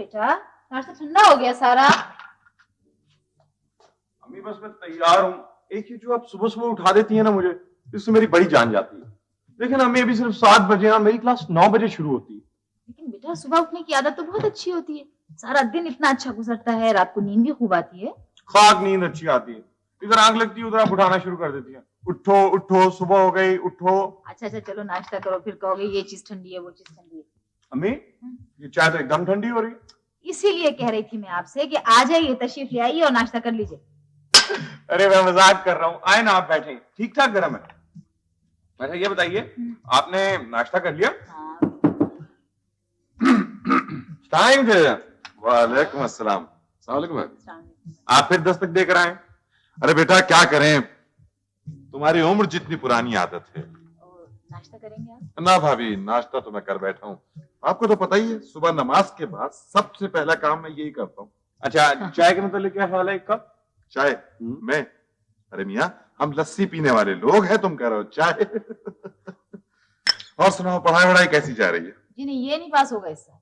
बेटा, नाश्ता ठंडा हो गया सारा। अम्मी बस मैं तैयार हूँ। एक ही जो आप सुबह सुबह उठा देती है ना मुझे, इससे मेरी बड़ी जान जाती है। देखिए ना अम्मी, अभी सिर्फ 7 बजे हैं, मेरी क्लास 9 बजे शुरू होती है। लेकिन बेटा सुबह उठने की आदत तो बहुत अच्छी होती है, सारा दिन इतना अच्छा गुजरता है, रात को नींद भी खूब आती है। खाक नींद अच्छी आती है, इधर आंख लगती है उधर आप उठाना शुरू कर देती है। उठो उठो, सुबह हो गई, उठो। अच्छा चलो नाश्ता करो, फिर कहोगे ये चीज ठंडी है वो चीज ठंडी है। अम्मी ये चाय तो एकदम ठंडी हो रही है। इसीलिए कह रही थी मैं आपसे कि आ जाइए, तशरीफ ले आइए और नाश्ता कर लीजिए। अरे मैं मजाक कर रहा हूँ, आए ना आप बैठे, ठीक ठाक गर्म है। अच्छा ये बताइए, आपने नाश्ता कर लिया? हाँ। टाइम के वालेकुम अस्सलाम। आप फिर दस्तक देकर आए। अरे बेटा क्या करें, तुम्हारी उम्र जितनी पुरानी आदत है। नाश्ता करेंगे आप? ना भाभी, नाश्ता तो मैं कर बैठा हूँ। आपको तो पता ही है, सुबह नमाज के बाद सबसे पहला काम मैं यही करता हूँ। अच्छा चाय के मतलब क्या ख्याल है? एक कप चाय? मैं? अरे मियाँ, हम लस्सी पीने वाले लोग हैं, तुम कह रहे हो चाय? और सुनाओ, पढ़ाई वढ़ाई कैसी जा रही है? जी नहीं, ये नहीं पास होगा इससे।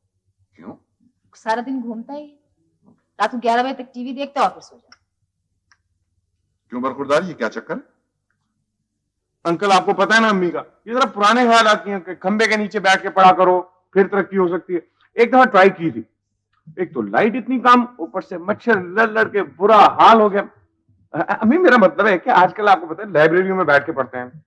क्यों? सारा दिन घूमता ही, रात को 11 बजे तक टीवी देखता और फिर सो जाता। क्यों बरखुरदार, ये क्या चक्कर? अंकल आपको पता है ना अम्मी का, ये जरा पुराने ख्याल आती हैं कि खंबे के नीचे बैठ के पढ़ा करो फिर तरक्की हो सकती है। एक दफा ट्राई की थी, एक तो लाइट इतनी कम, ऊपर से मच्छर लड़ लड़ के बुरा हाल हो गया। अम्मी मेरा मतलब है कि आजकल आपको पता है लाइब्रेरियों में बैठ के पढ़ते हैं।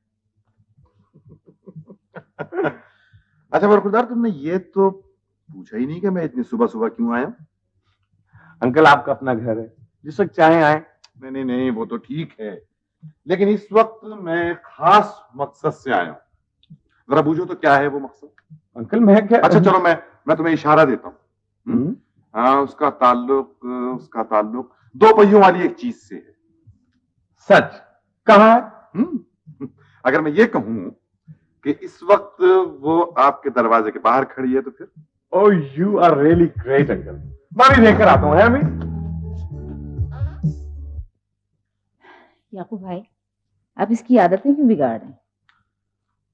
अच्छा बरखुरदार, तुमने ये तो पूछा ही नहीं कि मैं इतनी सुबह सुबह क्यों आया। अंकल आपका अपना घर है, जिस वक्त चाहे आए। नहीं नहीं नहीं, वो तो ठीक है, लेकिन इस वक्त मैं खास मकसद से आया हूं। जरा पूछो तो क्या है वो मकसद? अंकल मैं क्या, अच्छा चलो मैं तुम्हें इशारा देता हूँ। हाँ, उसका ताल्लुक 2 पहियों वाली एक चीज से है। सच? कहाँ है? अगर मैं ये कहूं कि इस वक्त वो आपके दरवाजे के बाहर खड़ी है तो फिर? Oh you are really great uncle, मैं भी लेकर आता हूँ। है अम्मी? याकूब भाई, आप इसकी आदतें क्यों बिगाड़ रहे हैं?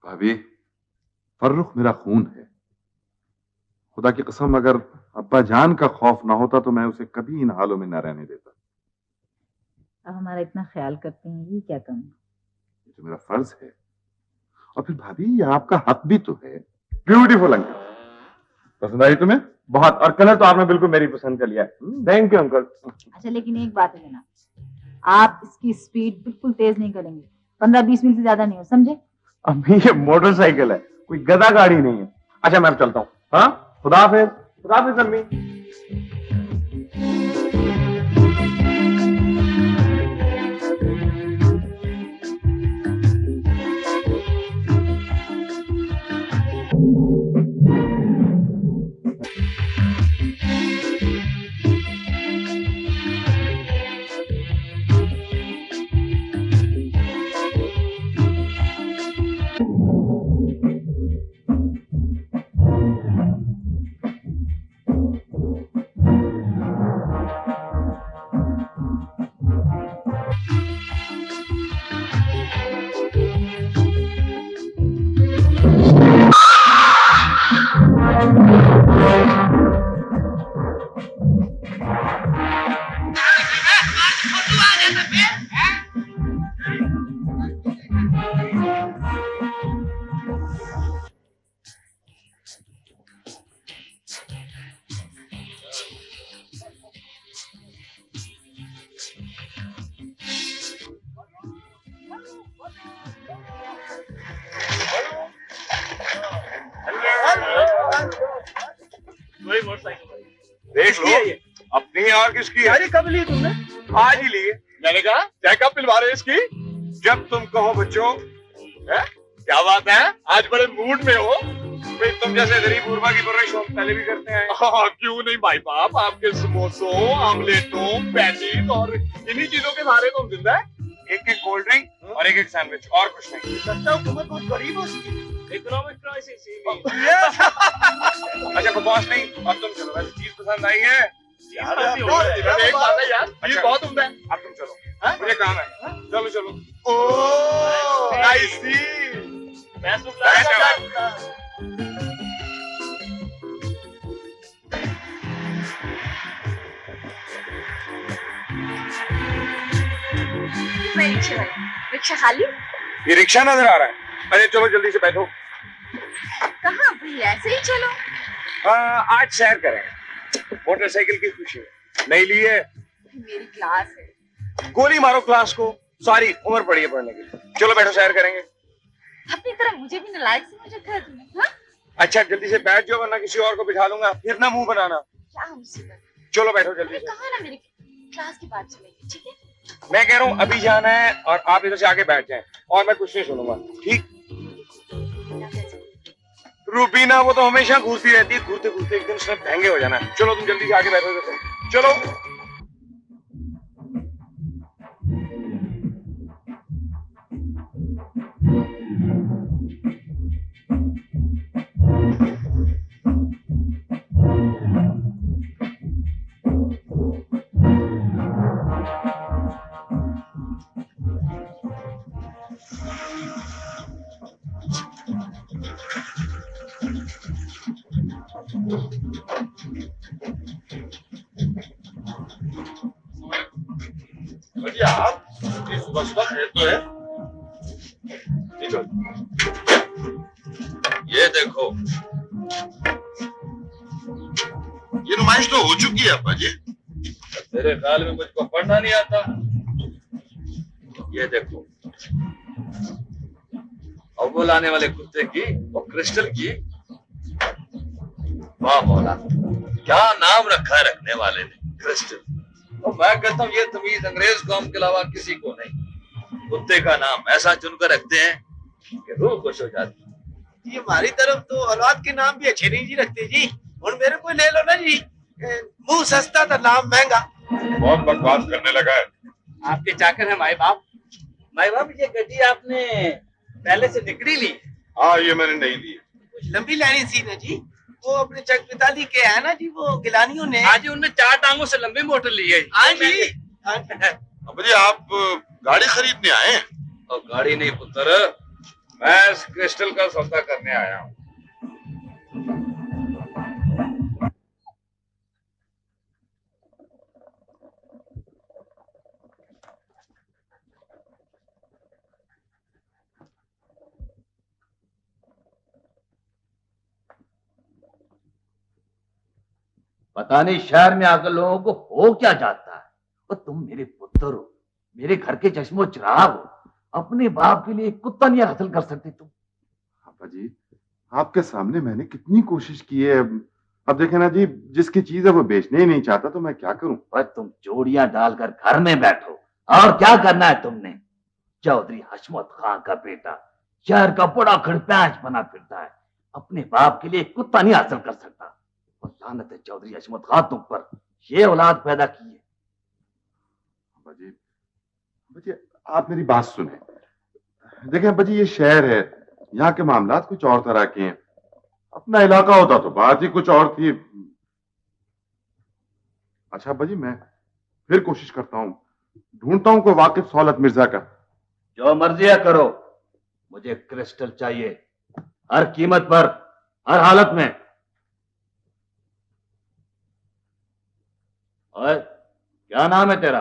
भाभी, फर्रुख मेरा खून है। खुदा की कसम, अगर अब्बा जान का खौफ ना होता तो मैं उसे कभी इन हालों में न रहने देता। आप हमारा इतना ख्याल करते हैं, ये क्या कम? ये तो मेरा फर्ज है। और फिर भाभी, ये आपका हक भी तो है। ब्यूटीफुल अंकल, पसंद आई तुम्हें? बहुत, और कलर तो आपने बिल्कुल मेरी पसंद का लिया। Thank you uncle. अच्छा लेकिन एक बात है जनाब, आप इसकी स्पीड बिल्कुल तेज नहीं करेंगे, 15-20 मील से ज्यादा नहीं हो, समझे? अम्मी ये मोटरसाइकिल है, कोई गधा गाड़ी नहीं है। अच्छा मैं चलता हूँ। हाँ, खुदा हाफिज। खुदा हाफिज अम्मी। देख लो, अपनी और किसकी है? अरे कब ली तुमने? आज ही ली। मैंने कहा चाय कब पिलवा रहे इसकी? जब तुम कहो बच्चों। है? क्या बात है, आज बड़े मूड में हो? भाई तुम जैसे गरीब गुरबा की परवरिश हम पहले भी करते हैं। हाँ क्यों नहीं भाई बाप, आपके समोसों, आमलेटों, पैटीज और इन्हीं चीजों के सहारे तो हम जिंदा है। एक एक कोल्ड ड्रिंक और एक एक सैंडविच, और कुछ नहीं। लगता है हुकूमत बहुत गरीब हो चुकी है। Economic crisis. अच्छा बकवास नहीं, और तुम चलो, वैसे चीज पसंद आई है? यार एक बात है यार, चीज बहुत उम्दा है। अब तुम चलो, मुझे काम है। चलो चलो। ओह आई सी। मैं रिक्शे वाली। रिक्शा खाली? ये रिक्शा नजर आ रहा है। अरे चलो जल्दी से बैठो। कहाँ भाई, ऐसे ही चलो। आज सैर करें, मोटरसाइकिल की खुशी है। नहीं ली है? मेरी क्लास है। गोली मारो क्लास को, सारी उम्र पड़ी है पढ़ने की। चलो बैठो, सैर करेंगे। अपनी तरह मुझे भी नालायक समझ रखा है तुमने, हाँ? अच्छा जल्दी से बैठ जाओ, वरना किसी और को बिठा लूंगा, फिर ना मुंह बनाना। क्या मुसीबत। चलो बैठो जल्दी मैंने से। कहा ना मेरी क्लास की बात चलेगी, ठीक है? मैं कह रहा हूँ अभी जाना है और आप इधर से आगे बैठ जाएं और मैं कुछ नहीं सुनूंगा, ठीक? रूबीना वो तो हमेशा घूरती रहती है, घूरते घूरते एक दिन उसने महंगे हो जाना है। चलो तुम जल्दी से आगे बैठो इधर से। चलो। भैया आप इस बस का है तो है? ये देखो, ये नुमाइश तो हो चुकी है अब्बा जी। तेरे ख्याल में मुझको पढ़ना नहीं आता? ये देखो, अव्वल आने वाले कुत्ते की और क्रिस्टल की। वाह मौला, क्या नाम रखा है रखने वाले ने, क्रिस्टल। और मैं कहता हूँ ये तमीज अंग्रेज कौम के अलावा किसी को नहीं। कुत्ते का नाम ऐसा चुनकर रखते हैं कि रूह खुश हो जाती है। ये हमारी तरफ तो औलाद के नाम भी अच्छे नहीं जी रखते जी। और मेरे को ले लो ना जी, मुंह सस्ता था नाम महंगा। बहुत बकवास करने लगा है। आपके चाकर है माई बाप। माई बाप, ये गड्डी आपने पहले से निकली ली? हाँ ये मैंने नहीं ली। कुछ लंबी लानी सी ना जी, वो अपने चक पिताली के है ना जी, वो गिलानियों ने। हाँ जी, उनने 4 टांगों से लंबी मोटर ली है। हाँ जी। अब्बा जी आप गाड़ी खरीदने आए हैं? और गाड़ी नहीं पुत्र, मैं इस क्रिस्टल का सौदा करने आया हूँ। पता नहीं शहर में आकर लोगों को हो क्या जाता है। और तुम मेरे पुत्र हो, मेरे घर के चश्मो चिराग हो, अपने बाप के लिए एक कुत्ता नहीं हासिल कर सकते तुम? अब्बा जी आपके सामने मैंने कितनी कोशिश की है। अब देखे ना जी, जिसकी चीज है वो बेचने ही नहीं चाहता, तो मैं क्या करूं? पर तुम जोड़ियां डालकर घर में बैठो, और क्या करना है तुमने? चौधरी हशमत खान का बेटा शहर का बड़ा खड़प्याच बना फिरता है, अपने बाप के लिए एक कुत्ता नहीं हासिल कर सकता। और लानत है चौधरी हशमत खान तुम पर, ये औलाद पैदा की है। अब्बा जी आप मेरी बात सुने। देखें अब्बा जी, ये शहर है, यहाँ के मामलात कुछ और तरह के हैं। अपना इलाका होता तो बात ही कुछ और थी। अच्छा अब्बा जी, मैं फिर कोशिश करता हूँ, ढूंढता हूँ कोई वाकिफ सौलत मिर्जा का। जो मर्जी है करो, मुझे क्रिस्टल चाहिए, हर कीमत पर, हर हालत में। और क्या नाम है तेरा?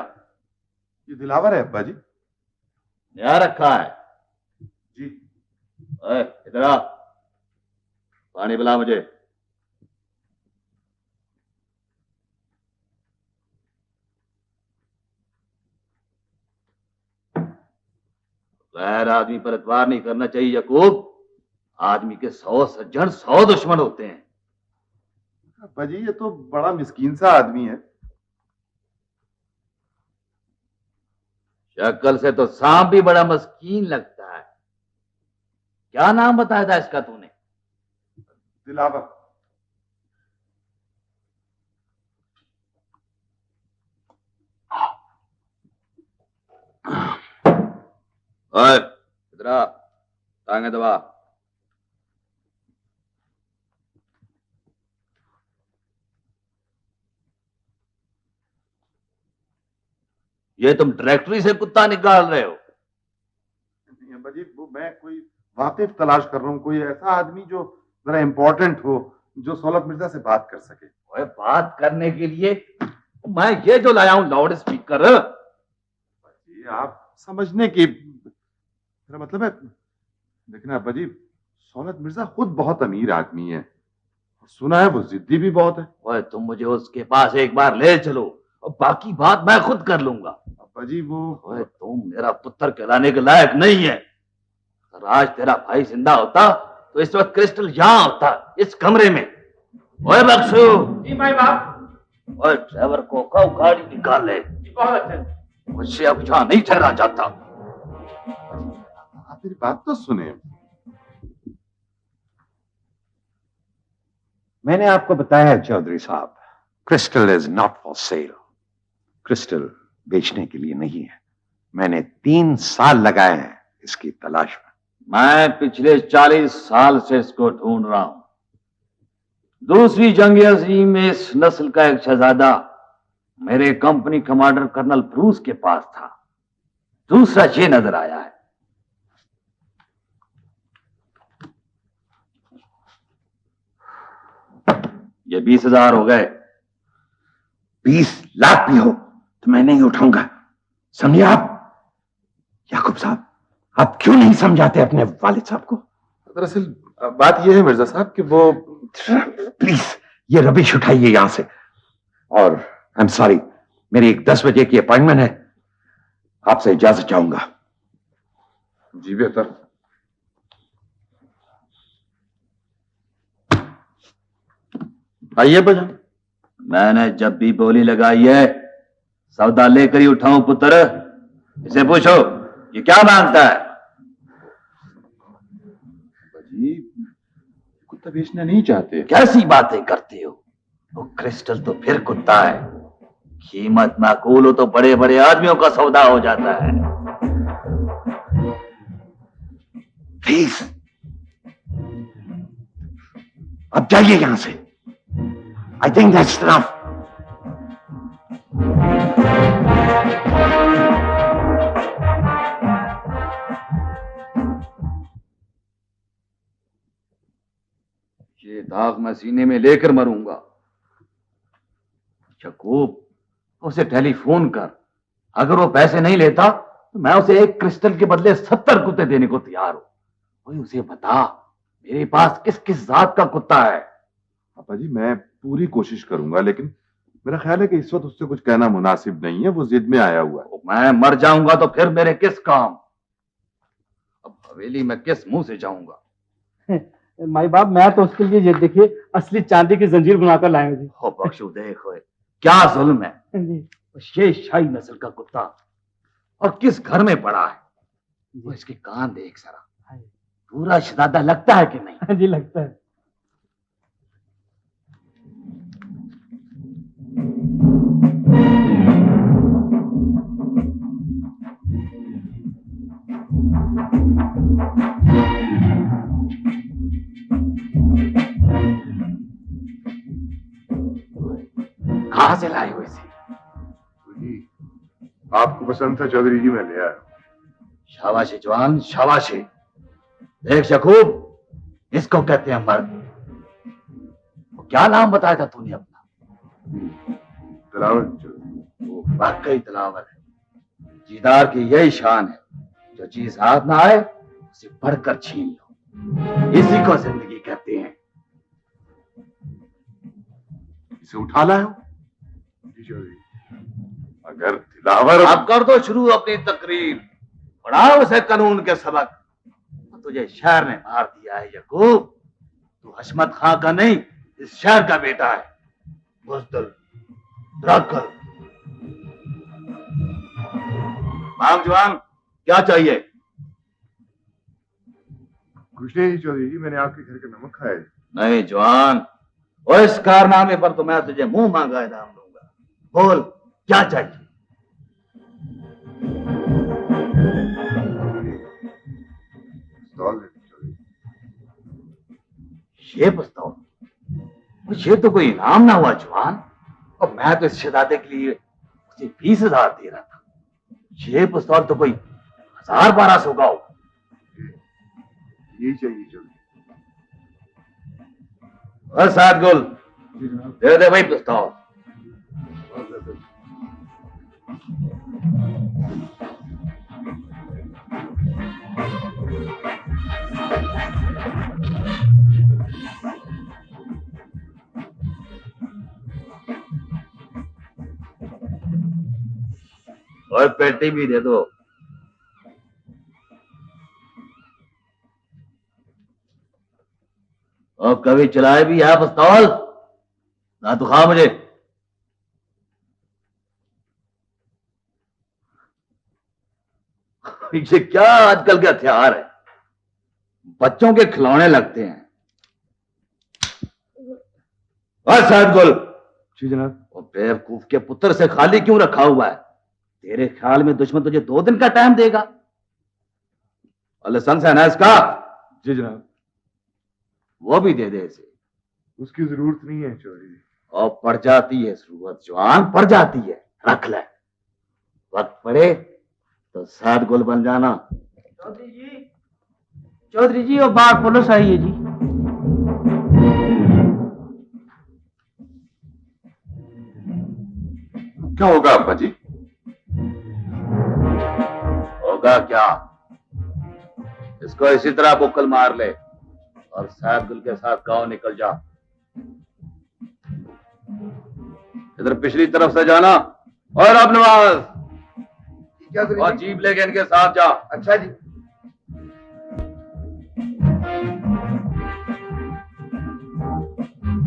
ये दिलावर है अब्बा जी। नया रखा है जी। इधर आ, पानी पिला मुझे। गैर आदमी पर एतबार नहीं करना चाहिए यकूब। आदमी के 100 सज्जन 100 दुश्मन होते हैं। अब्बा जी ये तो बड़ा मिस्कीन सा आदमी है। शक्ल से तो सांप भी बड़ा मस्कीन लगता है। क्या नाम बताया था इसका तूने? दिलावर। ओए इधर आ, टांगे दबा। ये तुम डायरेक्टरी से कुत्ता निकाल रहे हो? नहीं अब्बा जी, वो मैं कोई वाकिफ तलाश कर रहा हूँ, कोई ऐसा आदमी जो जरा इम्पोर्टेंट हो, जो सौलत मिर्जा से बात कर सके। ओए बात करने के लिए मैं ये जो लाया हूं लाउड स्पीकर। जी आप समझने की, मेरा मतलब है, देखना अब्बा जी, सौलत मिर्जा खुद बहुत अमीर आदमी है और सुना है वो जिद्दी भी बहुत है। ओए तुम मुझे उसके पास एक बार ले चलो और बाकी बात मैं खुद कर लूंगा। अब्बा जी वो, ओए तुम मेरा पुत्र कहलाने के लायक नहीं है। अगर आज तेरा भाई जिंदा होता तो इस वक्त क्रिस्टल यहाँ होता, इस कमरे में। ओए बख्शू। जी माई बाप। ओए ड्राइवर को कहो गाड़ी निकाल ले। बहुत अच्छा। मुझसे अब यहाँ नहीं ठहरा जाता। आप मेरी बात तो सुने। मैंने आपको बताया है चौधरी साहब, crystal is not for sale. Crystal बेचने के लिए नहीं है। मैंने 3 साल लगाए हैं इसकी तलाश में। मैं पिछले 40 साल से इसको ढूंढ रहा हूं। दूसरी जंग अजीम में इस नस्ल का एक शहजादा मेरे कंपनी कमांडर कर्नल ब्रूस के पास था। दूसरा ये नजर आया है। ये 20,000 हो गए। 20 लाख भी हो तो मैं नहीं उठाऊंगा, समझे आप? याकूब साहब, आप क्यों नहीं समझाते अपने वालिद साहब को? दरअसल बात यह है मिर्जा साहब कि वो, प्लीज ये रबिश उठाइए यहां से। और आई एम सॉरी, मेरी एक 10 बजे की अपॉइंटमेंट है, आपसे इजाजत चाहूंगा। जी बेहतर। आइए बजन। मैंने जब भी बोली लगाई है सौदा लेकर ही उठाऊं पुत्र। इसे पूछो ये क्या मांगता है। जी कुत्ता बेचना नहीं चाहते। कैसी बातें करते हो? वो क्रिस्टल तो फिर कुत्ता है। कीमत माकूल हो तो बड़े बड़े आदमियों का सौदा हो जाता है। प्लीज अब जाइए यहां से। I think that's enough. ये दाग मैं सीने में लेकर मरूंगा। यकूब, उसे टेलीफोन कर। अगर वो पैसे नहीं लेता तो मैं उसे एक क्रिस्टल के बदले 70 कुत्ते देने को तैयार हूं। वही उसे बता मेरे पास किस किस जात का कुत्ता है। पापा जी मैं पूरी कोशिश करूंगा, लेकिन मेरा ख्याल है कि इस वक्त उससे कुछ कहना मुनासिब नहीं है। वो जिद में आया हुआ है। मैं मर जाऊंगा तो फिर मेरे किस काम। अब हवेली में किस मुंह से जाऊंगा। माई बाप, मैं तो उसके लिए ये देखिए असली चांदी की जंजीर बनाकर लाए जी। हो बख्शू, देखो क्या जुल्म है। जी ये शाही नस्ल का कुत्ता और किस घर में पड़ा है। वो इसके कान देख जरा, पूरा शहजादा लगता है कि नहीं? जी लगता है। कहां से लाए हुए थे? आपको पसंद था चौधरी जी, मैं ले आया। शाबाशी जवान, शाबाशी। देख यकूब, इसको कहते हैं मर्द। क्या नाम बताया था तूने अपना? तलावत। वो वाकई तलावर है। जीदार की यही शान है, जो चीज हाथ ना आए उसे बढ़कर छीन लो। इसी को जिंदगी कहते हैं। इसे उठा लाए हो? जी चौधरी। अगर दिलावर अब कर दो शुरू अपनी तकरीर। पढ़ाओ उसे कानून के सबक। तुझे शहर ने मार दिया है यकूब। तू हशमत खां का नहीं, इस शहर का बेटा है। बुज़दिल, ड्रग्गल। मांग जवान, क्या चाहिए? कुछ नहीं चौधरी जी, मैंने आपके घर का नमक खाया है। नहीं जवान, और इस कारनामे पर तो मैं तुझे मुंह मांगा इनाम दूंगा। बोल क्या चाहिए? ये पिस्तौल, ये तो कोई इनाम ना हुआ जवान। और मैं तो इस शहजादे के लिए उसे 20,000 दे रहा था। ये पिस्तौल तो कोई 1000-1200 का होगा। यही चाहिए चौधरी। और साथ गुल दे दे भाई पिस्तौल। और पेटी भी दे दो। और कभी चलाए भी है पिस्तौल ना तो खा मुझे। ये क्या आजकल के हथियार है, बच्चों के खिलौने लगते हैं। और सादगुल, जी जनाब। और बेवकूफ के पुत्र से खाली क्यों रखा हुआ है? तेरे ख्याल में दुश्मन तुझे 2 दिन का टाइम देगा? और लाइसेंस है ना इसका? जी जनाब। वो भी दे दे इसे। उसकी जरूरत नहीं है चौधरी जी। और पड़ जाती है जरूरत, जवान पड़ जाती है, रख ले। वक्त पड़े तो सादगुल बन जाना। चौधरी जी वो बाघ पुलिस आई है जी। क्या होगा अब्बा जी? होगा क्या, इसको इसी तरह बुक्कल मार ले और सादगुल के साथ गांव निकल जा। इधर पिछली तरफ से जाना और अब नवाज और जीप लेके इनके साथ जा। अच्छा जी।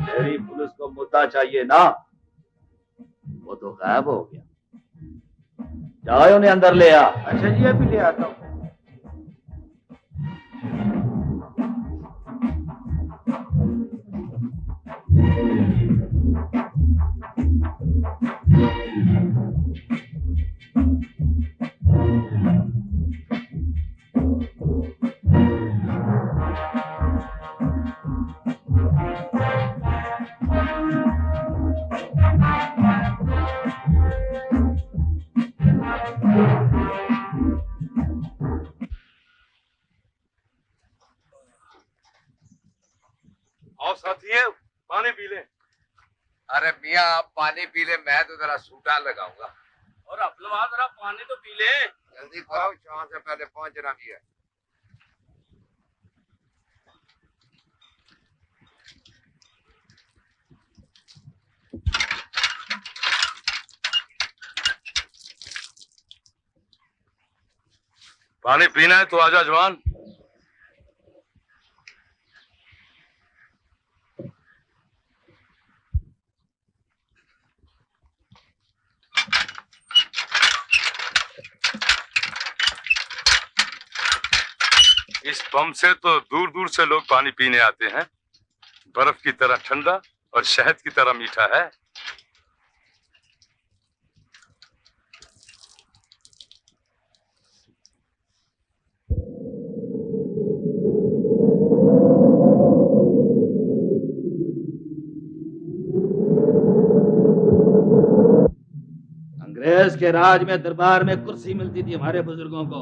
तेरी पुलिस को मुद्दा चाहिए ना, वो तो गायब हो गया। जाओ उन्हें अंदर ले आ। अच्छा जी, अभी ले आता हूँ। आओ साथियों, पानी पी लें। अरे मियाँ आप पानी पी ले, मैं तो जरा सूटा लगाऊंगा। और अपलवा जरा पानी तो पी ले। जल्दी करो, शाम से पहले पहुंचना भी है। पानी पीना है तो आजा जवान। इस पंप से तो दूर दूर से लोग पानी पीने आते हैं। बर्फ की तरह ठंडा और शहद की तरह मीठा है। अंग्रेज के राज में दरबार में कुर्सी मिलती थी हमारे बुजुर्गों को।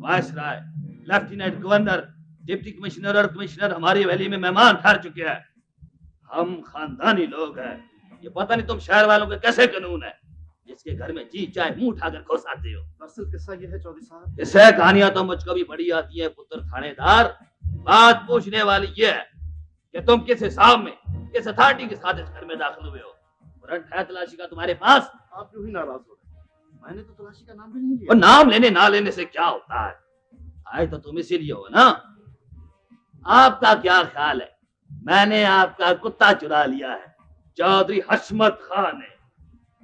Viceroy, lieutenant governor, deputy commissioner और कमिश्नर हमारी वैली में मेहमान ठहर चुके हैं। हम खानदानी लोग हैं। ये पता नहीं तुम शहर वालों के कैसे कानून है, जिसके घर में जी चाहे मुंह उठाकर घुस आते हो। दरअसल किस्सा ये है चौधरी साहब। इससे कहानियां तो मुझको भी बड़ी आती है पुत्र थानेदार। बात पूछने वाली ये है कि तुम किस हिसाब में, किस अथॉरिटी के साथ इस घर में दाखिल हुए हो? वारंट है तलाशी का तुम्हारे पास? आप क्यों ही नाराज हो रहे हैं? मैंने तो तलाशी का नाम भी नहीं लिया। और नाम लेने ना लेने से क्या होता है? आए तो तुम इसीलिए हो ना। आपका क्या ख्याल है, मैंने आपका कुत्ता चुरा लिया है चौधरी हशमत खान ने।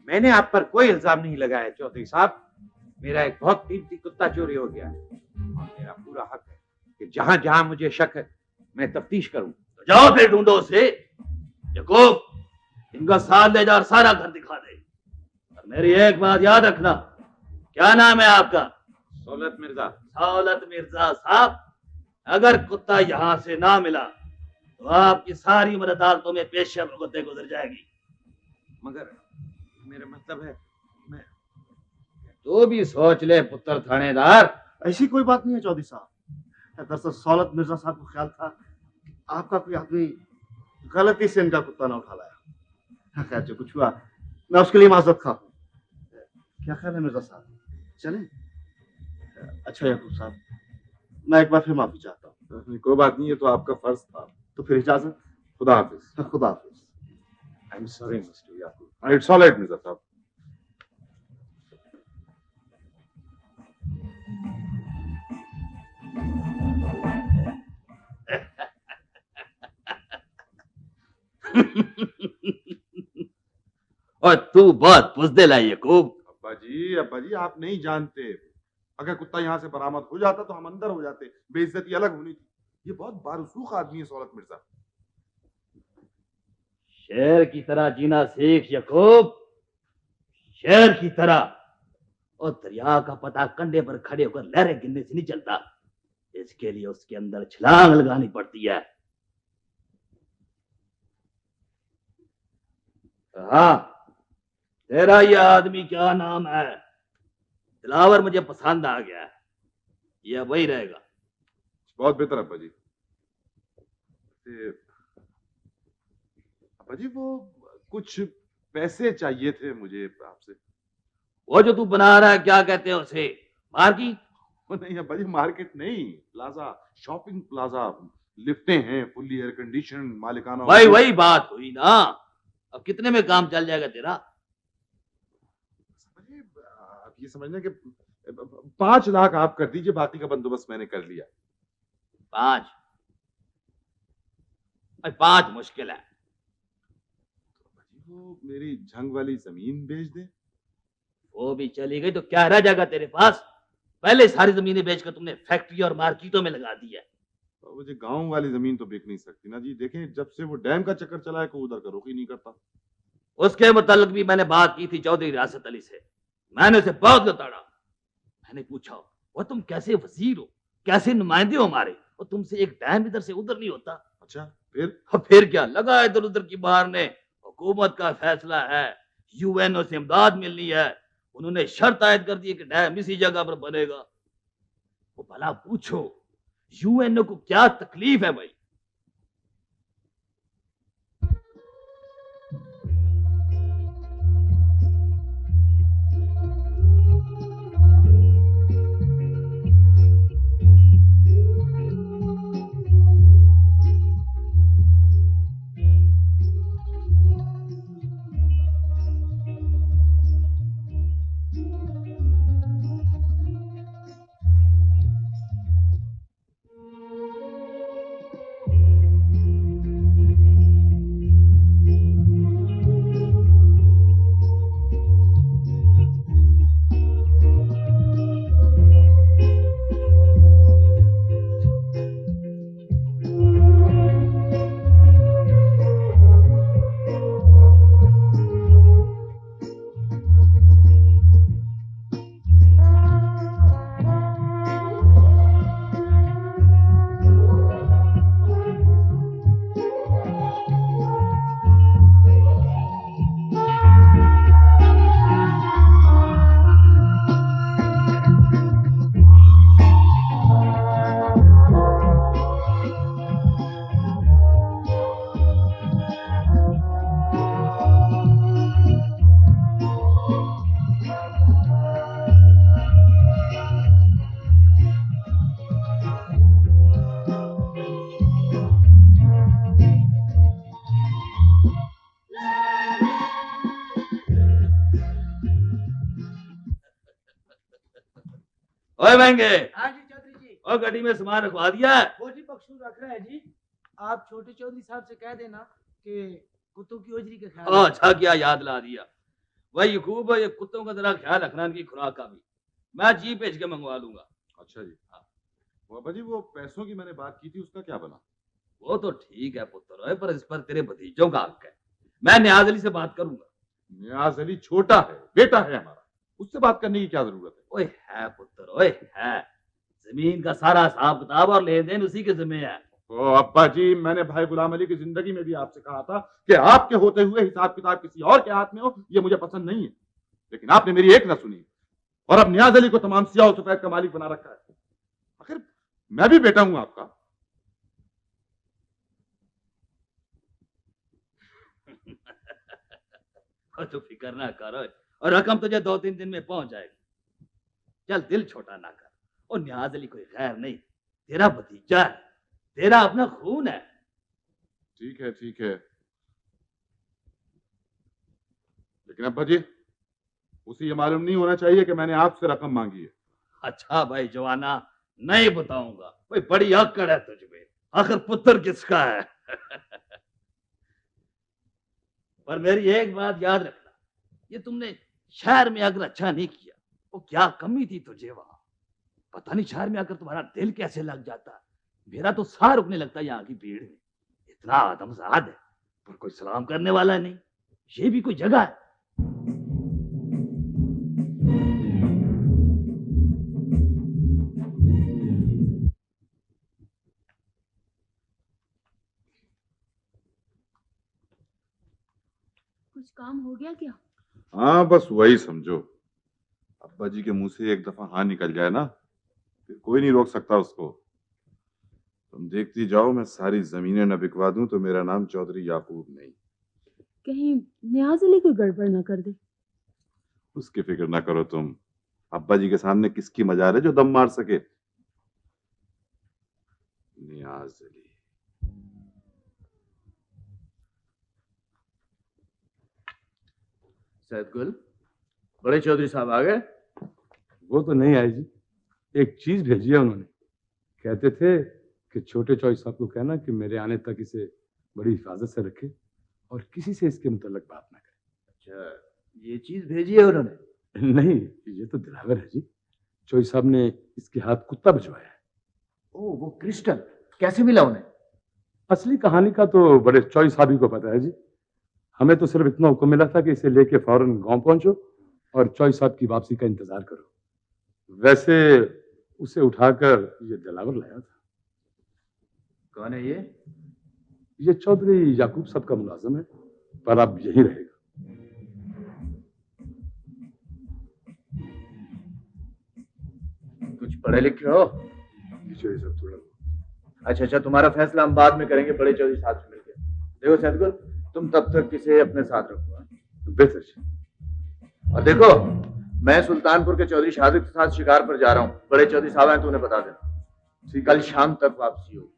मैंने आप पर कोई इल्जाम नहीं लगाया चौधरी साहब। मेरा एक बहुत कीमती कुत्ता चोरी हो गया है और मेरा पूरा हक है कि जहां जहां मुझे शक है मैं तफ्तीश करूं। तो जाओ फिर ढूंढो उसे। याकूब, इनका साथ ले जा और सारा घर दिखा दे। और मेरी एक बात याद रखना, क्या नाम है आपका? सौलत मिर्जा। सौलत मिर्जा साहब, अगर कुत्ता यहाँ से ना मिला तो आपकी सारी उम्र अदालतों में पेशा भुगतते गुजर जाएगी। मगर मेरा मतलब है मैं। तो भी सोच ले पुत्र थानेदार। ऐसी कोई बात नहीं है चौधरी साहब। दरअसल सौलत मिर्जा साहब को ख्याल था आपका कोई आदमी गलती से इनका कुत्ता ना उठा लाया। खैर जो कुछ हुआ मैं उसके लिए माजरत खा हूँ। क्या ख्याल है मिर्जा साहब, चलें? अच्छा याकूब साहब, मैं एक बार फिर माफी चाहता हूँ। कोई बात नहीं, ये तो आपका फर्ज था। तो फिर इजाजत। खुदा हाफिज। खुदा हाफिज। I am sorry mister Yakub. It's all right Mirza साहब। और तू बहुत बुज़दिल है याकूब। अब्बा जी आप नहीं जानते, अगर कुत्ता यहाँ से बरामद हो जाता तो हम अंदर हो जाते, बेइज्जती अलग होनी थी। ये बहुत बारूसूख आदमी है सौलत मिर्जा। शेर की तरह जीना सीख याकूब, शेर की तरह। और दरिया का पता कंधे पर खड़े होकर लहरें गिनने से नहीं चलता, इसके लिए उसके अंदर छलांग लगानी पड़ती है। हाँ, तेरा ये आदमी क्या नाम है? दिलावर मुझे पसंद आ गया है, ये वही रहेगा। बहुत बेहतर अब्बा जी। अब्बा जी वो कुछ पैसे चाहिए थे मुझे आपसे। वो जो तू बना रहा है क्या कहते हैं उसे, मार्केट? वो नहीं अब्बा जी, मार्केट नहीं, प्लाजा, शॉपिंग प्लाजा, लिफ्टें हैं, फुल्ली एयर कंडीशन, मालिकाना। वही बात हुई ना। अब कितने में काम चल जाएगा तेरा? आप ये समझना कि 5 लाख आप कर दीजिए, बाकी का बंदोबस्त मैंने कर लिया। 5? 5 मुश्किल है। वो मेरी झंग वाली जमीन बेच दे। वो भी चली गई तो क्या रह जाएगा तेरे पास? पहले सारी जमीनें बेचकर तुमने फैक्ट्री और मार्केटों में लगा दी है। मुझे गांव वाली जमीन तो बिक नहीं सकती ना जी। देखें, जब से वो डैम का चक्कर चला है कोई उधर का रुख ही नहीं करता। उसके मुतालिक भी मैंने बात की थी चौधरी रियासत अली से, मैंने उसे बहुत लताड़ा। मैंने पूछा वो तुम कैसे वजीर हो, कैसे नुमाइंदे हो हमारे, और तुमसे एक डैम इधर से उधर नहीं होता। अच्छा फिर? फिर क्या, लगा इधर उधर की मारने। हुकूमत का फैसला है, यूएनओ से इमदाद मिलनी है, उन्होंने शर्त आयद कर दी कि डैम इसी जगह पर बनेगा। वो भला पूछो यूएनओ को क्या तकलीफ है भाई? ओए महंगे, हाँ जी चौधरी जी। और गड्डी में सामान रखवा दिया है? वो जी बख्शू रख रहा है जी। आप छोटे चौधरी साहब से कह देना कि कुत्तों की ओजरी का ख्याल अच्छा किया, याद ला दिया। भाई खूब, ये कुत्तों का जरा ख्याल रखना, इनकी खुराक का भी। मैं जीप भेज के मंगवा लूंगा। अच्छा जी। हाँ बाबा जी, वो पैसों की मैंने बात की थी, उसका क्या बना? वो तो ठीक है पुत्र, पर इस पर तेरे भतीजों का हक है। मैं नियाज अली से बात करूंगा। नियाज अली छोटा है, बेटा है हमारा, उससे बात करने की क्या जरूरत है? ओए है पुत्र, ओए है। जमीन का सारा हिसाब किताब और लेन देन उसी के जिम्मे है। ओ अब्बा जी, मैंने भाई गुलाम अली की जिंदगी में भी आपसे कहा था कि आपके होते हुए हिसाब किताब किसी और के हाथ में हो, ये मुझे पसंद नहीं है। लेकिन आपने मेरी एक न सुनी, और अब नियाज अली को तमाम सियाह और सफेद का मालिक बना रखा है। आखिर मैं भी बेटा हूं आपका। तो फिक्र ना कर, और रकम तुझे 2-3 दिन में पहुंच जाएगी। चल दिल छोटा ना कर। और नियाज अली कोई गैर नहीं, तेरा भतीजा है, तेरा अपना खून है। ठीक है ठीक है, लेकिन अब्बा जी उसे ये मालूम नहीं होना चाहिए कि मैंने आपसे रकम मांगी है। अच्छा भाई जवाना, नहीं बताऊंगा। भाई बड़ी अक्कड़ है तुझ में, आखिर पुत्र किसका है? पर मेरी एक बात याद रखना, ये तुमने शहर में आकर अच्छा नहीं किया। वो क्या कमी थी तुझे वहां, पता नहीं शहर में आकर तुम्हारा दिल कैसे लग जाता। मेरा तो साह रुकने लगता यहाँ की भीड़ में। इतना आदमजाद है पर कोई सलाम करने वाला नहीं। ये भी कोई जगह है? कुछ काम हो गया क्या? हाँ बस वही समझो, अब्बा जी के मुंह से एक दफा हाँ निकल जाए ना, फिर कोई नहीं रोक सकता उसको। तुम देखती जाओ, मैं सारी जमीनें न बिकवा दूं तो मेरा नाम चौधरी याकूब नहीं। कहीं नियाज अली कोई गड़बड़ ना कर दे। उसकी फिक्र ना करो तुम। अब्बा जी के सामने किसकी मजाल है जो दम मार सके। नियाज अली। सैदगुल, बड़े चौधरी साहब आ गए? वो तो नहीं आए जी, एक चीज भेजी है उन्होंने। कहते थे कि छोटे चौधरी साहब को कहना कि मेरे आने तक इसे बड़ी हिफाजत से रखे और किसी से इसके मुतल्लिक बात ना करे। अच्छा, ये चीज भेजी है उन्होंने? नहीं, ये तो दिलावर है जी। चौधरी साहब ने इसके हाथ कुत्ता भिजवाया है। ओ, वो क्रिस्टल कैसे मिला उन्हें? असली कहानी का तो बड़े चौधरी साहब ही को पता है जी। हमें तो सिर्फ इतना हुक्म मिला था कि इसे लेके फौरन गांव पहुंचो और चौधरी साहब की वापसी का इंतजार करो। वैसे उसे उठाकर ये दिलावर लाया था। कौन है ये? ये चौधरी याकूब साहब का मुलाजिम है, पर अब यही रहेगा। कुछ पढ़े लिखे हो? सब थोड़ा। अच्छा, तुम्हारा फैसला हम बाद में करेंगे बड़े चौधरी साहब से मिलकर। देखो सैदगुल, तुम तब तक इसे अपने साथ रखो। बेहतर जी। और देखो, मैं सुल्तानपुर के चौधरी शादिक के साथ शिकार पर जा रहा हूँ। बड़े चौधरी साहब हैं तो उन्हें बता देना। कल शाम तक वापसी होगी।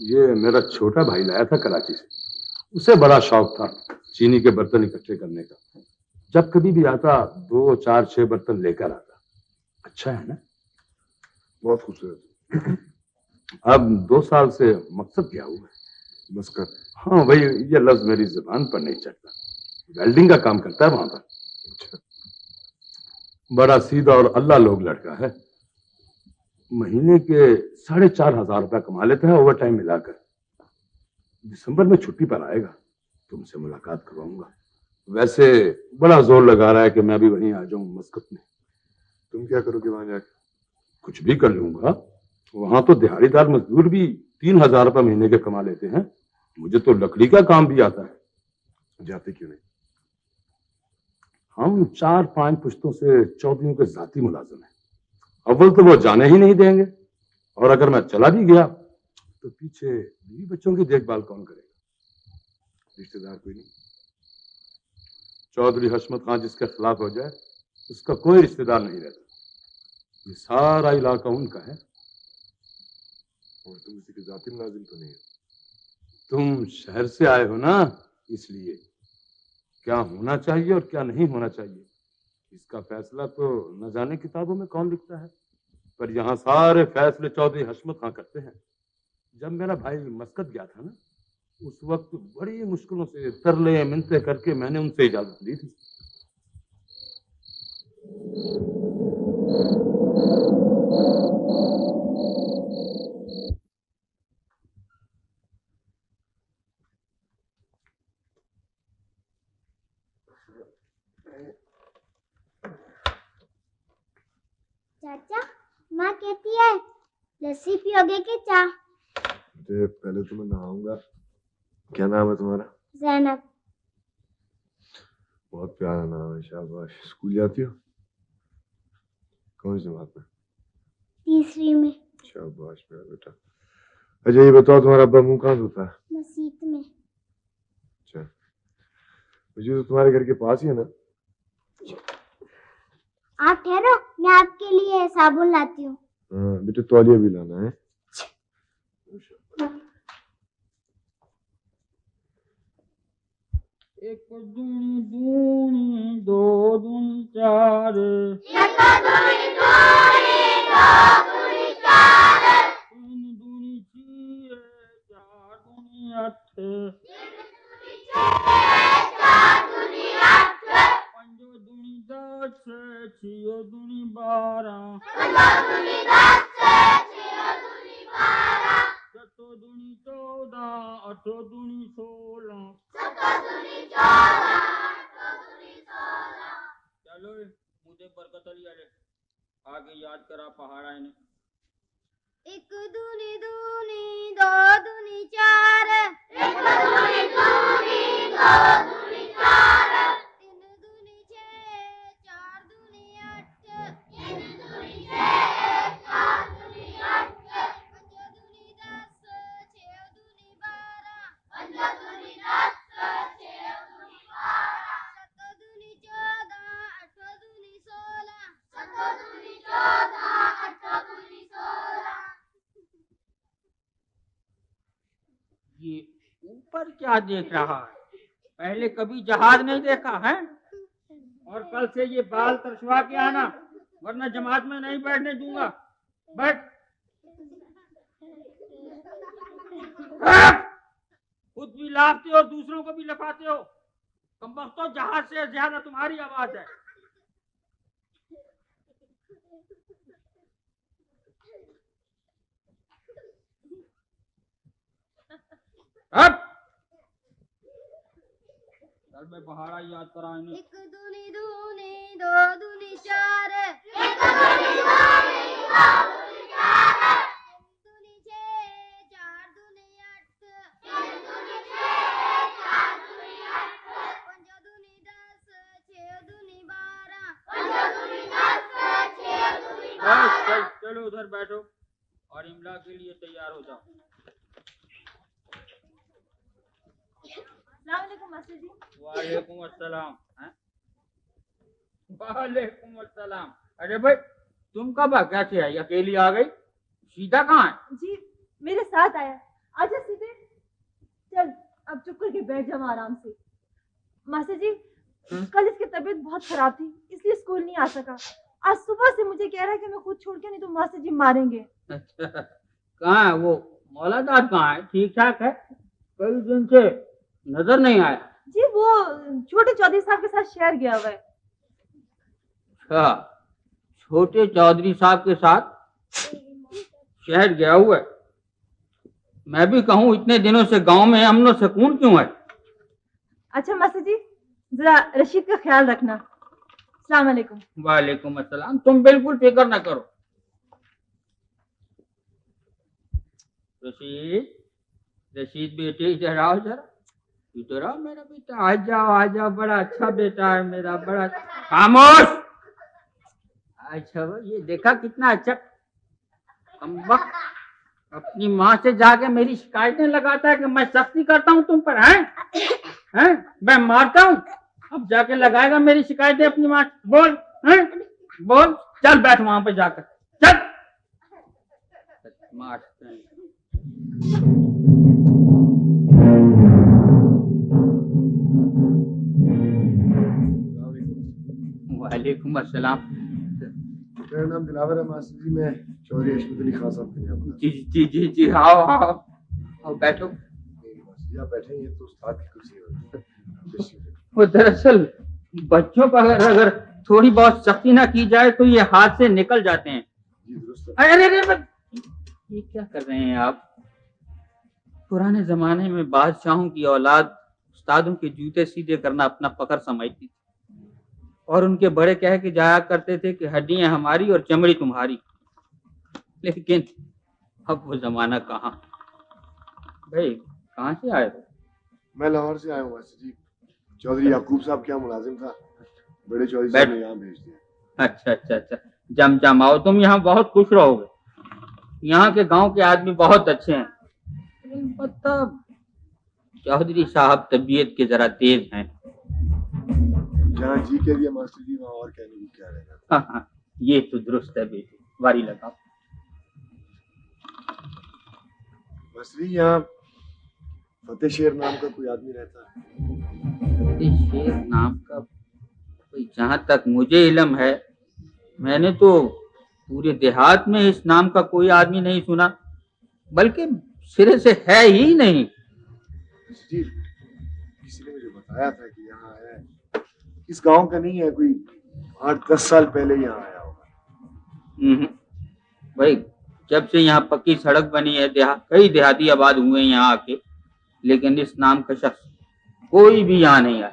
ये मेरा छोटा भाई लाया था कराची से। उसे बड़ा शौक था चीनी के बर्तन इकट्ठे करने का। जब कभी भी आता 2, 4, 6 बर्तन लेकर आता। अच्छा है ना? बहुत खूबसूरत। अब 2 साल से मकसद क्या हुआ है? मस्कत। हाँ भाई, ये लफ्ज मेरी जुबान पर नहीं चढ़ता। वेल्डिंग का काम करता है वहां पर। अच्छा। बड़ा सीधा और अल्लाह लोग लड़का है। महीने के 4,500 रुपया कमा लेता है ओवर टाइम मिलाकर। दिसंबर में छुट्टी पर आएगा, तुमसे मुलाकात करवाऊंगा। वैसे बड़ा जोर लगा रहा है कि मैं भी वहीं आ जाऊं मस्कत में। तुम क्या करोगे वहां जाके? कुछ भी कर लूंगा। वहां तो दिहाड़ीदार मजदूर भी 3,000 रुपये महीने के कमा लेते हैं। मुझे तो लकड़ी का काम भी आता है। जाते क्यों नहीं? हम 4-5 पुश्तों से चौधरियों के जाती मुलाजिम हैं। अव्वल तो वो जाने ही नहीं देंगे, और अगर मैं चला भी गया तो पीछे बीवी बच्चों की देखभाल कौन करेगा? रिश्तेदार कोई नहीं? चौधरी हशमत खान जिसके खिलाफ हो जाए उसका कोई रिश्तेदार नहीं रहता। ये सारा इलाका उनका है। और तुम किसी के जाती मुलाजिम तो नहीं है? तुम शहर से आए हो ना, इसलिए क्या होना चाहिए और क्या नहीं होना चाहिए इसका फैसला तो न जाने किताबों में कौन लिखता है, पर यहाँ सारे फैसले चौधरी हशमत खां करते हैं। जब मेरा भाई मस्कत गया था ना, उस वक्त बड़ी मुश्किलों से तरले मिन्नतें करके मैंने उनसे इजाजत ली थी। चाचा, माँ कहती है लस्सी पियोगे कि चाय? पहले तो मैं नहाऊंगा। क्या नाम है तुम्हारा? जैनब। बहुत प्यारा नाम है, शाबाश। स्कूल जाती हो? कौन सी जमात में? तीसरी में। शाबाश मेरा बेटा। अच्छा ये बताओ, तुम्हारा अब्बा मुंह कहाँ धोता है? मस्जिद में। अच्छा, मुझे तो तुम्हारे घर के पास ही है ना। आप ठहरो, मैं आपके लिए साबुन लाती हूँ। हाँ बेटे, तौलिया भी लाना है। एक दूनी दूनी दो दूनी चार, तीन दूनी छह, चार दूनी आठ, पंजो दूनी 10, छियो दूनी 12, सतो दूनी 14, अठो दूनी 16। चलो मुझे बरकत अली आले आगे याद करा पहाड़ा है। एक दूनी दूनी दो दूनी चार, एक दूनी दूनी दो दूनी चार, तीन दूनी छह, चार दूनी आठ, तीन दूनी छह, चार दूनी आठ, पंजो दूनी 10, छह दूनी 12, पंजो दूनी 10, छह दूनी 12, सतो दूनी 14, अठो दूनी 16, सतो दूनी 14, अठो दूनी 16। ये ऊपर क्या देख रहा है? पहले कभी जहाज नहीं देखा है? और कल से ये बाल तरशवा के आना, वरना जमात में नहीं बैठने दूंगा। बैठ। खुद भी लाफते हो, दूसरों को भी लफाते हो। कमबख्तो, जहाज से ज्यादा तुम्हारी आवाज है। अब चल मैं पहाड़ा याद कराएंगे। एक दूनी दूनी दो दूनी चार, एक दूनी दूनी दो दूनी चार, तीन दूनी छह, चार दूनी आठ, तीन दूनी छह, चार दूनी आठ, पंजो दूनी 10, छह दूनी 12, पंजो दूनी 10, छह दूनी 12। चलो उधर बैठो और इमला के लिए तैयार हो जाओ। अस्सलामुअलैकुम मास्टर जी। वालेकुम अस्सलाम। वालेकुम अस्सलाम। अरे भाई तुम कब कैसे आई? अकेली आ गई? सीधा कहाँ है? जी मेरे साथ आया। आजा सीधे चल, अब चुप करके बैठ जाओ आराम से। मास्टर जी कल इसकी तबीयत बहुत खराब थी, इसलिए स्कूल नहीं आ सका। आज सुबह से मुझे कह रहा है कि मैं खुद छोड़ के, नहीं तो मास्टर जी मारेंगे। अच्छा कहाँ है वो? मौलादार कहाँ है? ठीक ठाक है? कई दिन से नजर नहीं आया। जी वो छोटे चौधरी साहब के साथ शहर गया हुआ है। अच्छा, छोटे चौधरी साहब के साथ शहर गया हुआ है। मैं भी कहूँ इतने दिनों से गांव में अमन और सुकून क्यों है? अच्छा मास्टर जी जरा रशीद का ख्याल रखना। अस्सलाम वालेकुम। वालेकुम अस्सलाम। तुम बिल्कुल फिक्र ना करो। रशीद, रशीद बेटे इधर आओ जरा, इधर आओ मेरा बेटा। आ जाओ आ जाओ, बड़ा अच्छा बेटा है मेरा, बड़ा। खामोश। अच्छा ये देखा कितना अच्छा कमबख्त अपनी माँ से जाके मेरी शिकायतें लगाता है कि मैं सख्ती करता हूँ तुम पर। हैं मैं मारता हूँ, अब जाके लगाएगा मेरी शिकायतें अपनी माँ। बोल हैं बोल। चल बैठ वहां पे जाकर, चल। वालेकुम अस्सलाम। मेरा नाम दिलावर है मास्टर जी, मैं चौधरी हशमत अली खान साहब के यहाँ बुला। जी जी जी जी आओ आओ आओ बैठो। मास्टर जी आप बैठे, ये तो उस्ताद की कुर्सी है। वो दरअसल बच्चों पर अगर थोड़ी बहुत सख्ती ना की जाए तो ये हाथ से निकल जाते हैं। अरे अरे ये क्या कर रहे हैं आप? पुराने जमाने में बादशाहों की औलाद उस्तादों के जूते सीधे करना अपना फख्र समझती थी, और उनके बड़े कह के जाया करते थे कि हड्डियां हमारी और चमड़ी तुम्हारी। लेकिन अब वो जमाना कहाँ। भाई कहाँ से आए हो? मैं लाहौर से आया हूँ मास्टर जी। चौधरी याकूब साहब क्या मुलाजिम था, बड़े चौधरी साहब ने यहाँ भेज दिया। अच्छा अच्छा अच्छा, जम जम आओ, तुम यहाँ बहुत खुश रहोगे। यहाँ के गांव के आदमी बहुत अच्छे हैं। मतलब चौधरी साहब तबीयत के जरा तेज हैं। जहाँ जी कह दिया मास्टर जी वहाँ और कहने की क्या रहेगा। हाँ हाँ, ये तो दुरुस्त है बेटे, वारी लगाओ। मास्टर जी यहाँ फतेह शेर नाम का कोई आदमी रहता है। फतेह शेर नाम का कोई, जहाँ तक मुझे इल्म है, मैंने तो पूरे देहात में इस नाम का कोई आदमी नहीं सुना, बल्कि सिरे से है ही नहीं। जी किसी ने मुझे बताया था कि यहाँ है, इस गांव का नहीं है, कोई 8-10 साल पहले यहाँ आया होगा। भाई जब से यहाँ पक्की सड़क बनी है, कई देहाती आबाद हुए हैं यहाँ आके, लेकिन इस नाम का शख्स कोई भी यहाँ नहीं आया।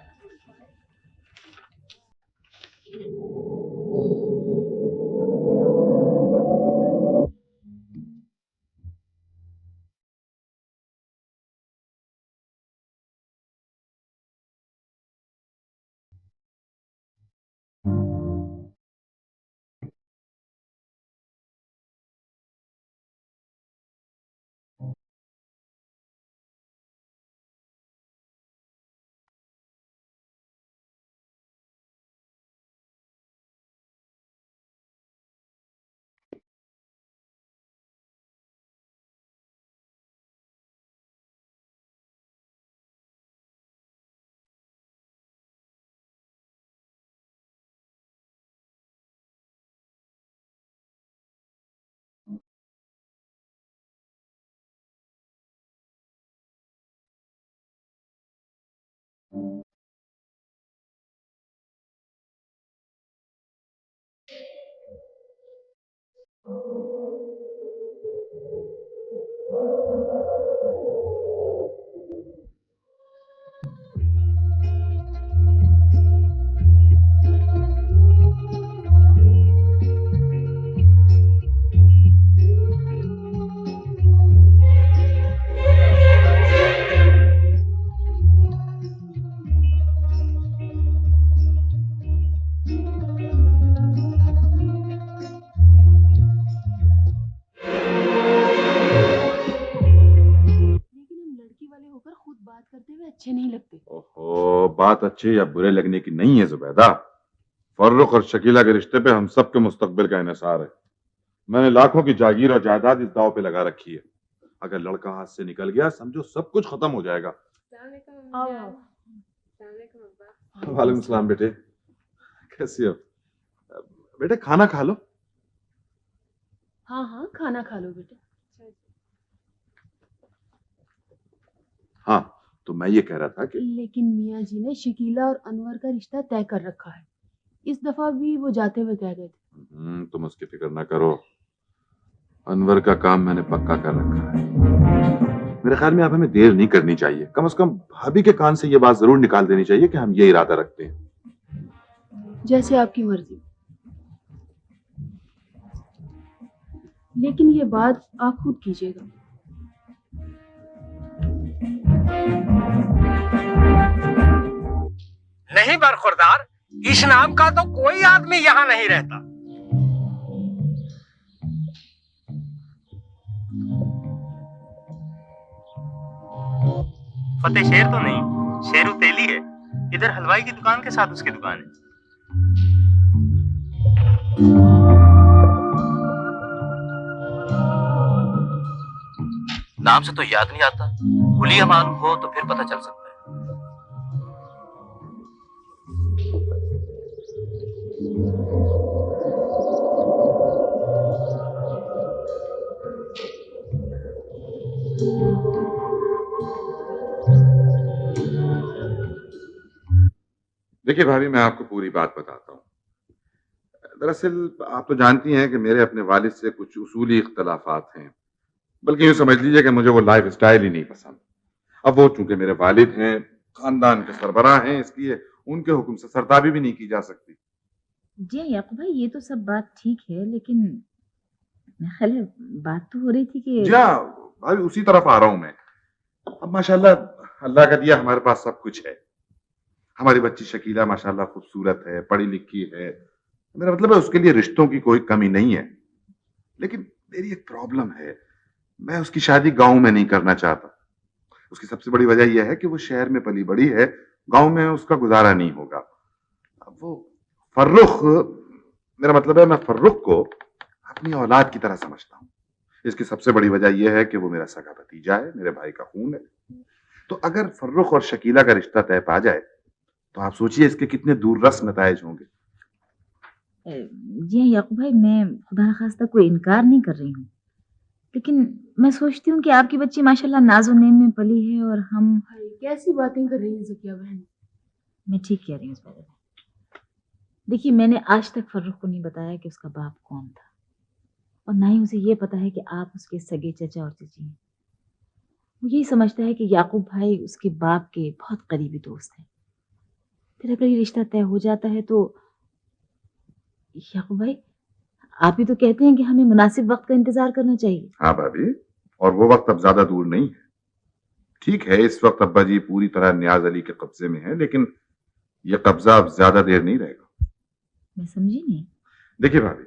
अच्छे नहीं लगते। ओहो, बात अच्छे या बुरे लगने की नहीं है जुबैदा। फर्रुख और शकीला के रिश्ते पे हम सबके मुस्तकबिल का इन्हिसार है। मैंने लाखों की जागीर और जायदाद इस दाव पे लगा रखी है। अगर लड़का हाथ से निकल गया समझो सब कुछ खत्म हो जाएगा। वालेकुम सलाम बेटे, कैसी हो? बेटे खाना खा लो। हाँ हाँ खाना खा लो बेटे। हाँ तो मैं ये कह रहा था कि लेकिन मियाँ जी ने शकीला और अनवर का रिश्ता तय कर रखा है। इस दफा भी वो जाते हुए कह गए थे। तुम उसकी फिक्र ना करो, अनवर का काम मैंने पक्का कर रखा है। मेरे ख्याल में आप हमें देर नहीं करनी चाहिए। कम से कम भाभी के कान से ये बात जरूर निकाल देनी चाहिए कि हम ये इरादा रखते हैं। जैसे आपकी मर्जी, लेकिन ये बात आप खुद कीजिएगा। नहीं बरखुरदार, इस नाम का तो कोई आदमी यहाँ नहीं रहता। फतेह शेर तो नहीं, शेरू तेली है। इधर हलवाई की दुकान के साथ उसकी दुकान है। नाम से तो याद नहीं आता, हुलिया मालूम हो तो फिर पता चल सकता है। देखिए भाभी, मैं आपको पूरी बात बताता हूँ। दरअसल आप तो जानती हैं कि मेरे अपने वालिद से कुछ उसूली इख्तलाफात हैं, बल्कि यूँ समझ लीजिए कि मुझे वो लाइफ स्टाइल ही नहीं पसंद। अब वो चूंकि मेरे वालिद हैं, खानदान के सरबराह हैं, इसलिए उनके हुक्म से सरताबी भी नहीं की जा सकती। जी याकूब भाई, ये तो सब बात ठीक है, लेकिन मेरे ख्याल है बात तो हो रही थी कि जी हाँ भाभी, उसी तरफ आ रहा हूँ मैं। अब माशाल्लाह अल्लाह का दिया हमारे पास सब कुछ है। हमारी बच्ची शकीला माशाल्लाह खूबसूरत है, पढ़ी लिखी है। मेरा मतलब है उसके लिए रिश्तों की कोई कमी नहीं है, लेकिन मेरी एक प्रॉब्लम है। मैं उसकी शादी गांव में नहीं करना चाहता। उसकी सबसे बड़ी वजह यह है कि वो शहर में पली बड़ी है, गांव में उसका गुजारा नहीं होगा। वो फर्रुख, मेरा मतलब है मैं फर्रुख को अपनी औलाद की तरह समझता हूँ। इसकी सबसे बड़ी वजह यह है कि वो मेरा सगा भतीजा है, मेरे भाई का खून है। तो अगर फर्रुख और शकीला का रिश्ता तय पा जाए तो आप सोचिए इसके कितने दूररस नताइज होंगे। जी हाँ याकूब भाई, मैं खुदा न खास्ता कोई इनकार नहीं कर रही हूँ, लेकिन मैं सोचती हूँ कि आपकी बच्ची माशाल्लाह नाज़ो नेम में पली है और हम। कैसी बातें कर रही हैं ज़किया बहन? मैं ठीक कह रही हूँ इस बारे में। देखिए, मैंने आज तक फर्रुख को नहीं बताया कि उसका बाप कौन था, और ना ही उसे ये पता है कि आप उसके सगे चचा और चची हैं। वो यही समझता है कि याकूब भाई उसके बाप के बहुत करीबी दोस्त हैं। फिर अगर ये रिश्ता तय हो जाता है तो याकूब भाई, आप ही तो कहते हैं कि हमें मुनासिब वक्त का इंतजार करना चाहिए। हाँ भाभी, और वो वक्त अब ज्यादा दूर नहीं है। ठीक है, इस वक्त अब्बा जी पूरी तरह नियाज अली के कब्जे में है, लेकिन ये कब्जा अब ज्यादा देर नहीं रहेगा। मैं समझी नहीं। देखिए भाभी,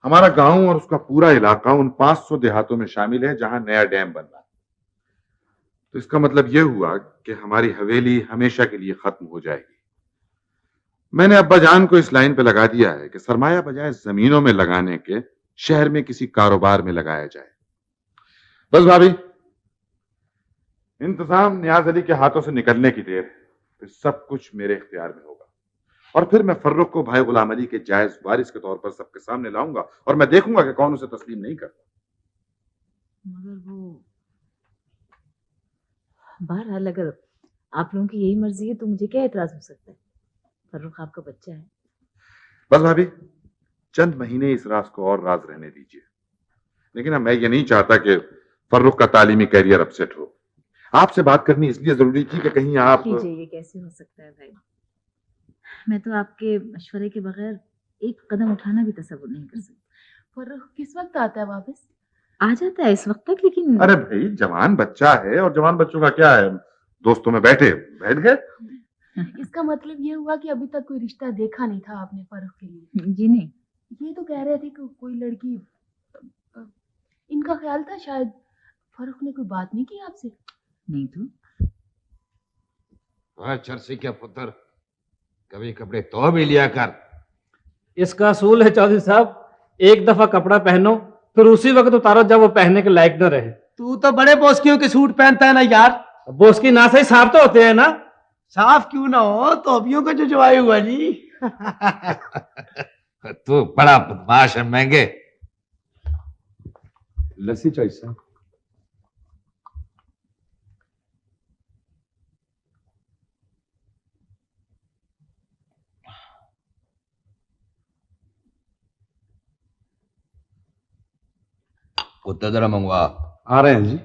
हमारा गांव और उसका पूरा इलाका उन 500 देहातों में शामिल है जहां नया डैम बन रहा है। तो इसका मतलब यह हुआ कि हमारी हवेली हमेशा के लिए खत्म हो जाएगी। मैंने अब्बा जान को इस लाइन पे लगा दिया है कि सरमाया बजाय जमीनों में लगाने के शहर में किसी कारोबार में लगाया जाए। बस भाभी, इंतजाम नियाज अली के हाथों से निकलने की देर है, फिर सब कुछ मेरे इख्तियार में होगा। और फिर मैं फर्रुख को भाई गुलाम अली के जायज वारिस के तौर पर सबके सामने लाऊंगा और मैं देखूंगा कि कौन उसे तस्लीम नहीं करता। मगर वो बहरहाल अगर आप लोगों की यही मर्जी है तो मुझे क्या एतराज हो सकता है? फर्रुख आपका बच्चा है। बस भाभी, चंद महीने इस राज को और राज रहने दीजिए। लेकिन अब मैं ये नहीं चाहता कि फर्रुख का तालीमी कैरियर अपसेट हो। आपसे बात करनी इसलिए जरूरी थी कि कहीं आप। कीजिए, ये कैसे हो सकता है भाई? मैं तो आपके मशवरे के बगैर एक कदम उठाना भी तसव्वुर नहीं कर सकती। फर्रुख किस वक्त आता है वापस? आ जाता है इस वक्त तक, लेकिन अरे भाई, जवान बच्चा है और जवान बच्चों का क्या है, दोस्तों में बैठ गए। इसका मतलब ये हुआ कि अभी तक कोई रिश्ता देखा नहीं था आपने फर्रुख के लिए? जी नहीं। ये तो कह रहे थे कि कोई लड़की, इनका ख्याल था शायद फर्रुख ने कोई बात नहीं की आपसे? नहीं तो। वह चरसी के पुत्र, कभी कपड़े तो भी लिया कर। इसका असूल है चौधरी साहब, एक दफा कपड़ा पहनो फिर उसी वक्त उतारो जब वो पहनने के लायक न रहे। तू तो बड़े बोस्कियों के सूट पहनता है ना यार। बोस्की ना सही साफ तो होते हैं ना। साफ क्यों ना हो, तो अभियों का जो जवाई हुआ जी। तू बड़ा बदमाश है महंगे। लस्सी चाहिए साहब। कुत्ते जरा मंगवा। आ रहे हैं जी।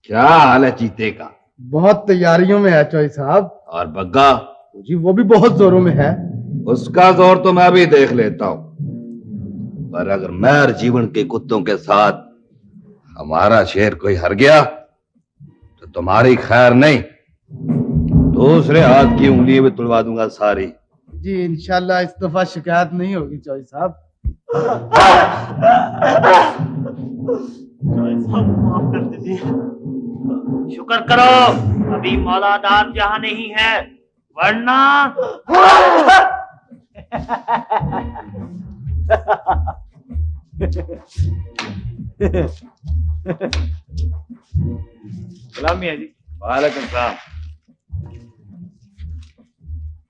क्या हाल है चीते का? बहुत तैयारियों में है चौधरी साहब। और बग्गा? जी वो भी बहुत जोरों में है। उसका जोर तो मैं भी देख लेता हूं, पर अगर मैं और जीवन के कुत्तों के साथ हमारा शेर कोई हर गया तो तुम्हारी खैर नहीं, दूसरे हाथ की उंगली भी तुड़वा दूंगा सारी। जी इंशाल्लाह इस दफा शिकायत नहीं होगी चौधरी साहब। माफ कर दीजिए। शुक्र करो अभी मौलादार जहां नहीं है, वरना सलाम मियां जी। वालेकुम सलाम।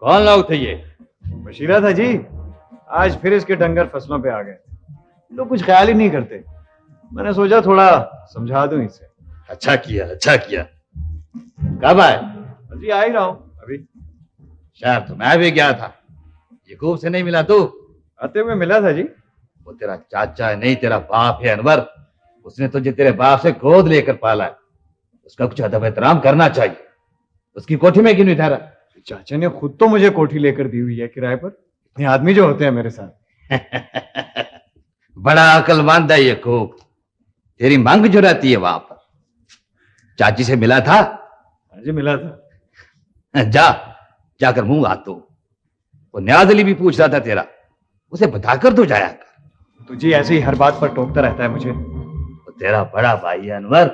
कौन लोग थे ये? बशीरा था जी। आज फिर इसके डंगर फसलों पे आ गए। लोग कुछ ख्याल ही नहीं करते। मैंने सोचा थोड़ा समझा दूं इसे। अच्छा किया, अच्छा किया। कब आए? जी आ ही रहा हूं अभी। शहर तो मैं भी गया था। यकूब से नहीं मिला तू? आते हुए मिला था जी। वो तेरा चाचा है, नहीं तेरा बाप है अनवर। उसने तुझे तेरे बाप से गोद लेकर पाला है। उसका कुछ अदब एहतराम करना चाहिए। उसकी कोठी में क्यों नहीं ठहरा? चाचा ने खुद तो मुझे कोठी लेकर दी हुई है किराए पर। इतने आदमी जो होते हैं मेरे साथ। बड़ा अक्लमंद है यकूब। तेरी मांग जो रहती है वहां पर। चाची से मिला था? जी मिला था। जा, जाकर मुंह हाथ धो। वो न्याज अली भी पूछ रहा था तेरा, उसे बताकर तो जाया कर। तो जी ऐसे ही हर बात पर टोकता रहता है मुझे। वो तेरा बड़ा भाई है अनवर,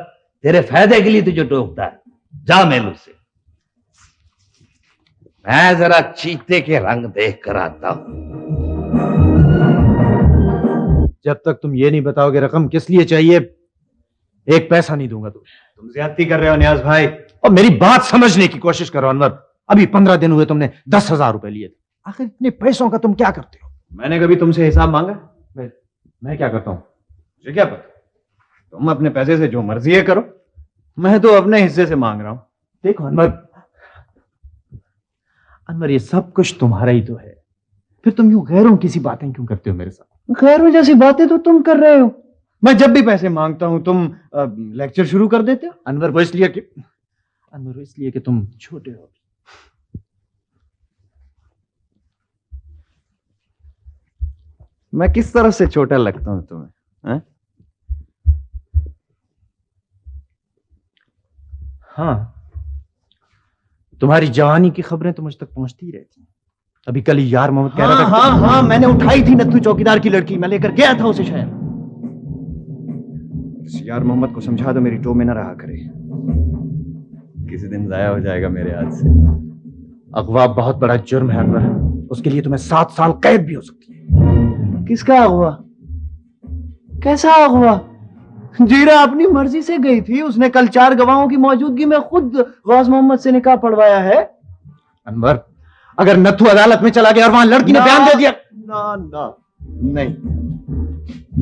तेरे फायदे के लिए तुझे टोकता है। जा मिल उससे। मैं जरा चीते के रंग देख कर आता हूं। जब तक तुम ये नहीं बताओगे रकम किस लिए चाहिए, एक पैसा नहीं दूंगा तुम ज्यादती कर रहे हो न्याज भाई। और मेरी बात समझने की कोशिश करो अनवर। अभी 15 दिन हुए तुमने 10,000 रुपए लिए थे। आखिर इतने पैसों का तुम क्या करते हो? मैंने कभी तुमसे हिसाब मांगा? मैं क्या करता हूं, मुझे क्या पता। तुम अपने पैसे से जो मर्जी है करो, मैं तो अपने हिस्से से मांग रहा हूं। देखो अनवर ये सब कुछ तुम्हारा ही तो है, फिर तुम यूं गैरों की सी बातें क्यों करते हो मेरे साथ? गैरों जैसी बातें तो तुम कर रहे हो। मैं जब भी पैसे मांगता हूं तुम लेक्चर शुरू कर देते हो अनवर को, इसलिए कि तुम छोटे हो। मैं किस तरह से छोटा लगता हूं तुम्हें, है? हाँ, तुम्हारी जवानी की खबरें तो मुझ तक पहुंचती ही रहती हैं। अभी कल ही यार मोहम्मद कह रहा था। हाँ, मैंने उठाई थी नत्थू चौकीदार की लड़की, मैं लेकर गया था उसे शहर। इस यार मोहम्मद को समझा दो मेरी टो में न रहा करे, किसी दिन जाया हो जाएगा मेरे हाथ से। अगवा बहुत बड़ा जुर्म है अनवर, उसके लिए तुम्हें 7 साल कैद भी हो सकती है। किसका अगवा? कैसा अगवा? जीरा अपनी मर्जी से गई थी, उसने कल 4 गवाहों की मौजूदगी में खुद गौस मोहम्मद से निकाह पढ़वाया है। अनवर, अगर नत्थू अदालत में चला गया और वहां लड़की ने बयान दे दिया। नहीं,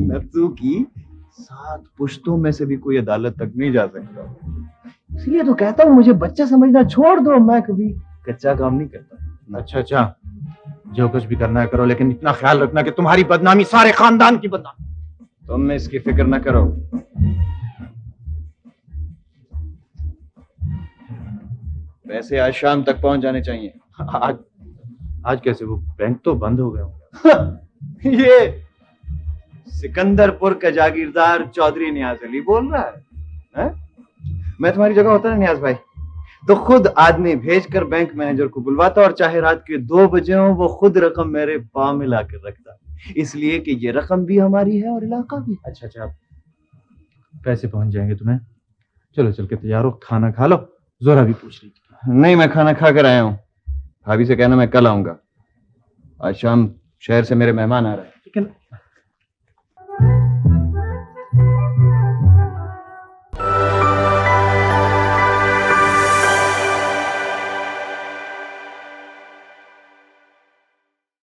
नत्थू की 7 पुश्तों में से भी कोई अदालत तक नहीं जा सकता। इसलिए तो कहता हूं मुझे बच्चा समझना छोड़ दो, मैं कभी कच्चा काम नहीं करता। अच्छा, जो कुछ भी करना है करो, लेकिन इतना ख्याल रखना कि तुम्हारी बदनामी सारे खानदान की बदनामी। तुम इसकी फिक्र न करो। पैसे आज शाम तक पहुंच जाने चाहिए। आज कैसे? वो बैंक तो बंद हो गए होंगे। ये सिकंदरपुर का जागीरदार चौधरी नियाज अली बोल रहा है? मैं तुम्हारी जगह होता ना नियाज भाई, तो खुद आदमी भेजकर बैंक मैनेजर को बुलवाता और चाहे रात के 2 बजे हो वो खुद रकम मेरे पाँव में ला कर रखता, इसलिए कि ये रकम भी हमारी है और इलाका भी। अच्छा, पैसे पहुंच जाएंगे तुम्हें। चलो चल के तैयार हो, खाना खा लो। जोरा भी पूछ रही थी। नहीं, मैं खाना खा कर आया हूँ। भाभी से कहना मैं कल आऊंगा। आज शाम शहर से मेरे मेहमान आ रहे हैं।